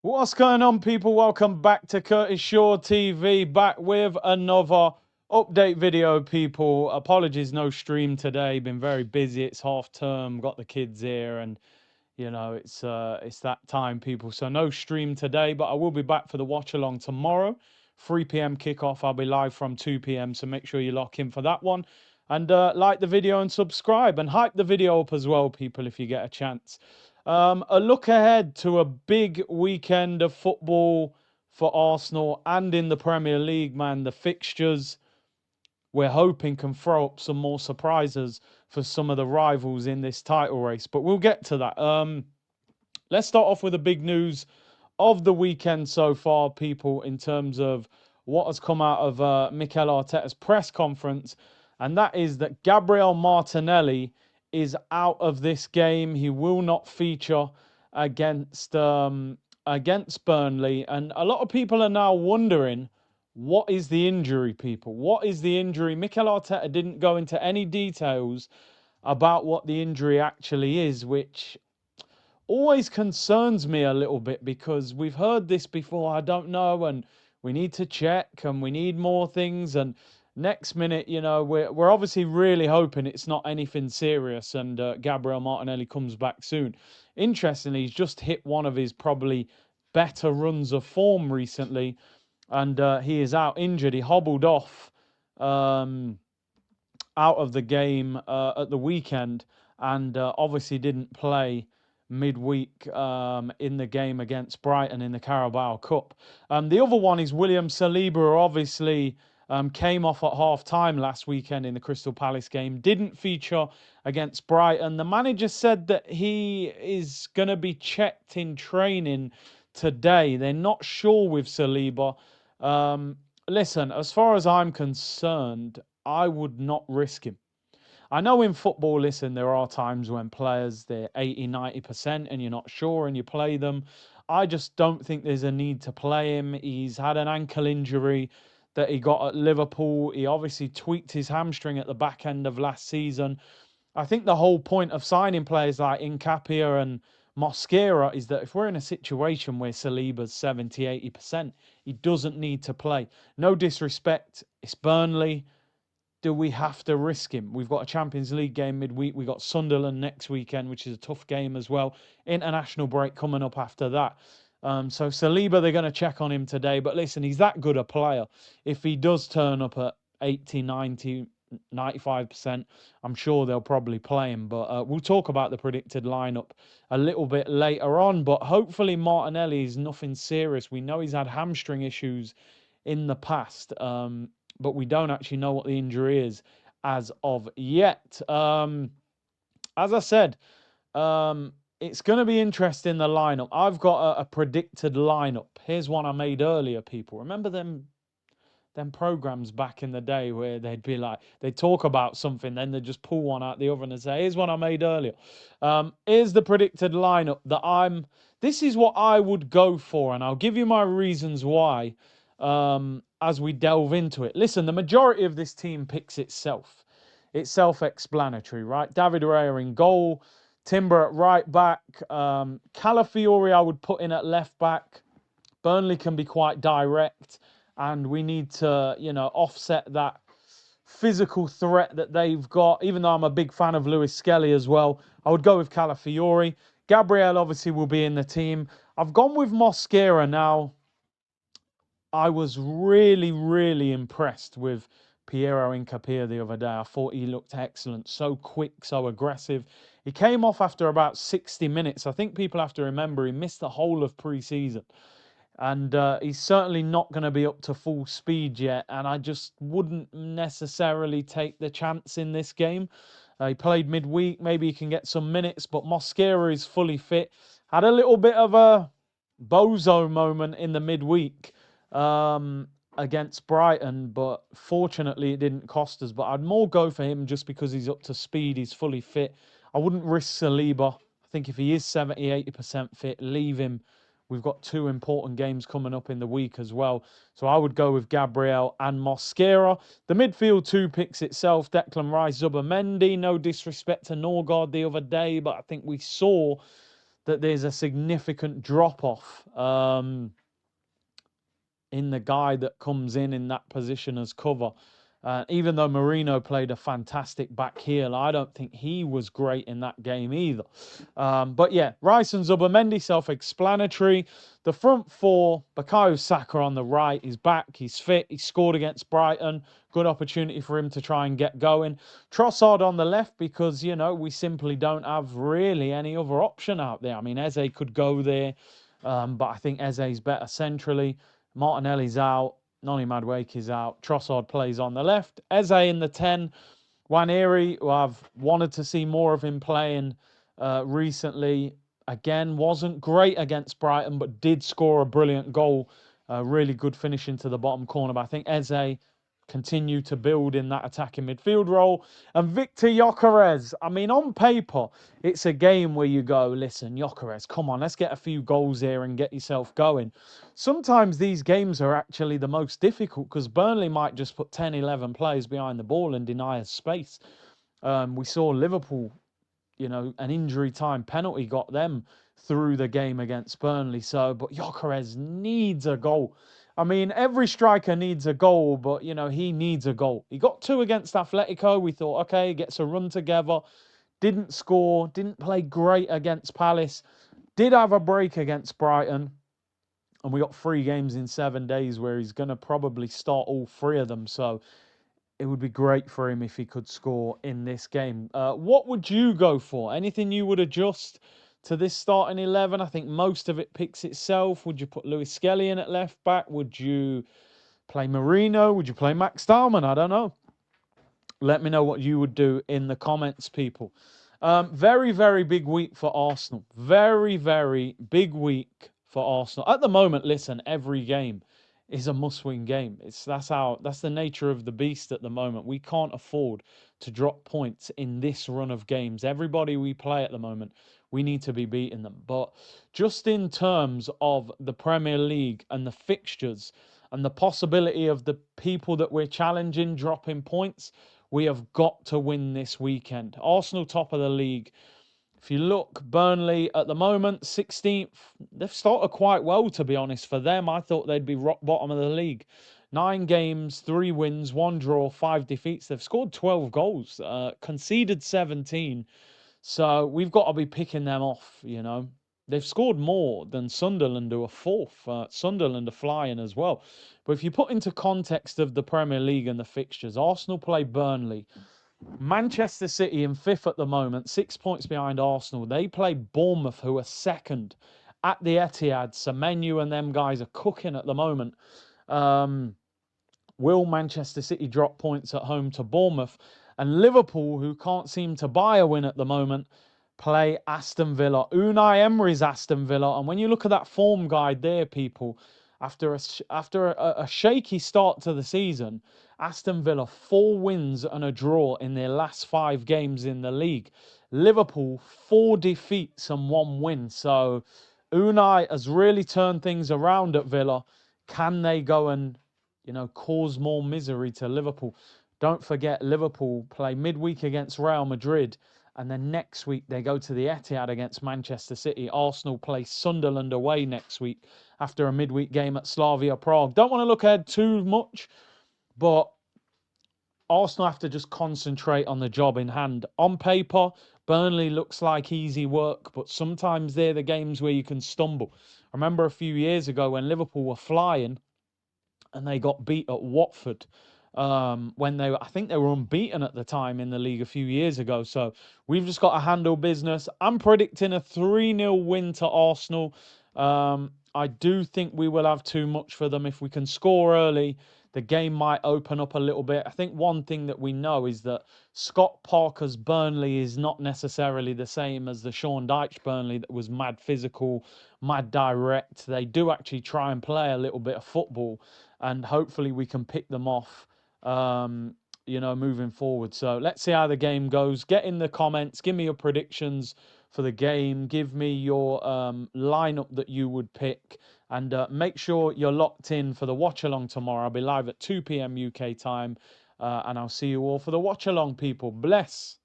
What's going on, people? Welcome back to Curtis Shaw TV, back with another update video, people. Apologies, no stream today. Been very busy. It's half term. Got the kids here, and it's that time, people. So no stream today, but I will be back for the watch along tomorrow, 3 p.m. kickoff. I'll be live from 2 p.m. So make sure you lock in for that one, and like the video and subscribe and hype the video up as well, people, if you get a chance. A look ahead to a big weekend of football for Arsenal and in the Premier League, man. The fixtures we're hoping can throw up some more surprises for some of the rivals in this title race, but we'll get to that. Let's start off with the big news of the weekend so far, people, in terms of what has come out of Mikel Arteta's press conference, and that is that Gabriel Martinelli is out of this game. He will not feature against against Burnley, and a lot of people are now wondering, what is the injury, people? What is the injury? Mikel Arteta didn't go into any details about what the injury actually is, which always concerns me a little bit because we've heard this before. I don't know, and we need to check, and we need more things. And next minute, we're obviously really hoping it's not anything serious, and Gabriel Martinelli comes back soon. Interestingly, he's just hit one of his probably better runs of form recently, and he is out injured. He hobbled off um, out of the game at the weekend, and obviously didn't play midweek in the game against Brighton in the Carabao Cup. The other one is William Saliba, who obviously came off at half time last weekend in the Crystal Palace game, didn't feature against Brighton. The manager said that he is going to be checked in training today. They're not sure with Saliba. Listen, as far as I'm concerned, I would not risk him. I know in football, listen, there are times when players, they're 80, 90% and you're not sure and you play them. I just don't think there's a need to play him. He's had an ankle injury that he got at Liverpool. He obviously tweaked his hamstring at the back end of last season. I think the whole point of signing players like Nkapia and Mosquera is that if we're in a situation where Saliba's 70, 80%, he doesn't need to play. No disrespect, it's Burnley. Do we have to risk him? We've got a Champions League game midweek. We've got Sunderland next weekend, which is a tough game as well. International break coming up after that. So Saliba, they're going to check on him today. But listen, he's that good a player. If he does turn up at 80, 90, 95%, I'm sure they'll probably play him. But we'll talk about the predicted lineup a little bit later on. But hopefully Martinelli is nothing serious. We know he's had hamstring issues in the past. But we don't actually know what the injury is as of yet. As I said, it's going to be interesting, the lineup. I've got a predicted lineup. Here's one I made earlier, people. Remember them programs back in the day where they'd be like, they'd talk about something, then they'd just pull one out the oven and say, here's one I made earlier. Here's the predicted lineup that this is what I would go for, and I'll give you my reasons why as we delve into it. Listen, the majority of this team picks itself. It's self-explanatory, right? David Raya in goal, Timber at right back, Calafiori I would put in at left back. Burnley can be quite direct, and we need to, offset that physical threat that they've got. Even though I'm a big fan of Lewis Skelly as well, I would go with Calafiori. Gabriel obviously will be in the team. I've gone with Mosquera now. I was really, really impressed with Piero Nkapia the other day. I thought he looked excellent, so quick, so aggressive. He came off after about 60 minutes. I think people have to remember he missed the whole of pre-season. And he's certainly not going to be up to full speed yet. And I just wouldn't necessarily take the chance in this game. He played midweek. Maybe he can get some minutes. But Mosquera is fully fit. Had a little bit of a bozo moment in the midweek against Brighton, but fortunately it didn't cost us. But I'd more go for him just because he's up to speed, he's fully fit. I wouldn't risk Saliba. I think if he is 70, 80% fit, leave him. We've got two important games coming up in the week as well. So I would go with Gabriel and Mosquera. The midfield two picks itself. Declan Rice, Zubimendi. No disrespect to Norgard the other day, but I think we saw that there's a significant drop-off in the guy that comes in that position as cover. Even though Marino played a fantastic back heel, I don't think he was great in that game either. But yeah, Rice and Zubimendi, self-explanatory. The front four, Bukayo Saka on the right, he's back, he's fit, he scored against Brighton. Good opportunity for him to try and get going. Trossard on the left because, you know, we simply don't have really any other option out there. I mean, Eze could go there, but I think Eze's better centrally. Martinelli's out. Noni Madueke is out. Trossard plays on the left. Eze in the 10. Waneri, who I've wanted to see more of him playing recently, again, wasn't great against Brighton, but did score a brilliant goal. Really good finish into the bottom corner. But I think Eze continue to build in that attacking midfield role. And Victor Gyökeres, I mean, on paper, it's a game where you go, listen, Gyökeres, come on, let's get a few goals here and get yourself going. Sometimes these games are actually the most difficult because Burnley might just put 10, 11 players behind the ball and deny us space. We saw Liverpool, you know, an injury time penalty got them through the game against Burnley. So, but Gyökeres needs a goal. I mean, every striker needs a goal, but, you know, he needs a goal. He got 2 against Atletico. We thought, okay, gets a run together. Didn't score. Didn't play great against Palace. Did have a break against Brighton. And we got 3 games in 7 days where he's going to probably start all 3 of them. So it would be great for him if he could score in this game. What would you go for? Anything you would adjust to this starting 11? I think most of it picks itself. Would you put Lewis Skelly in at left back? Would you play Marino? Would you play Max Dalman? I don't know. Let me know what you would do in the comments, people. Very, very big week for Arsenal. Very, very big week for Arsenal. At the moment, listen, every game is a must-win game. That's the nature of the beast at the moment. We can't afford to drop points in this run of games. Everybody we play at the moment, we need to be beating them. But just in terms of the Premier League and the fixtures and the possibility of the people that we're challenging dropping points, we have got to win this weekend. Arsenal top of the league. If you look, Burnley at the moment, 16th. They've started quite well, to be honest. For them, I thought they'd be rock bottom of the league. 9 games, 3 wins, 1 draw, 5 defeats. They've scored 12 goals, conceded 17. So we've got to be picking them off, you know. They've scored more than Sunderland, who are 4th. Sunderland are flying as well. But if you put into context of the Premier League and the fixtures, Arsenal play Burnley. Manchester City in 5th at the moment, 6 points behind Arsenal. They play Bournemouth, who are 2nd at the Etihad. Semenyo and them guys are cooking at the moment. Will Manchester City drop points at home to Bournemouth? And Liverpool, who can't seem to buy a win at the moment, play Aston Villa. Unai Emery's Aston Villa. And when you look at that form guide there, people, after a shaky start to the season, Aston Villa 4 wins and a draw in their last 5 games in the league. Liverpool 4 defeats and 1 win. So Unai has really turned things around at Villa. Can they go and, you know, cause more misery to Liverpool? Don't forget, Liverpool play midweek against Real Madrid. And then next week, they go to the Etihad against Manchester City. Arsenal play Sunderland away next week after a midweek game at Slavia Prague. Don't want to look ahead too much, but Arsenal have to just concentrate on the job in hand. On paper, Burnley looks like easy work, but sometimes they're the games where you can stumble. I remember a few years ago when Liverpool were flying and they got beat at Watford. When I think they were unbeaten at the time in the league a few years ago. So we've just got to handle business. I'm predicting a 3-0 win to Arsenal. I do think we will have too much for them. If we can score early, the game might open up a little bit. I think one thing that we know is that Scott Parker's Burnley is not necessarily the same as the Sean Dyche Burnley that was mad physical, mad direct. They do actually try and play a little bit of football, and hopefully we can pick them off, you know, moving forward. So let's see how the game goes. Get in the comments. Give me your predictions for the game. Give me your lineup that you would pick. And make sure you're locked in for the watch-along tomorrow. I'll be live at 2 p.m. UK time. And I'll see you all for the watch-along, people. Bless.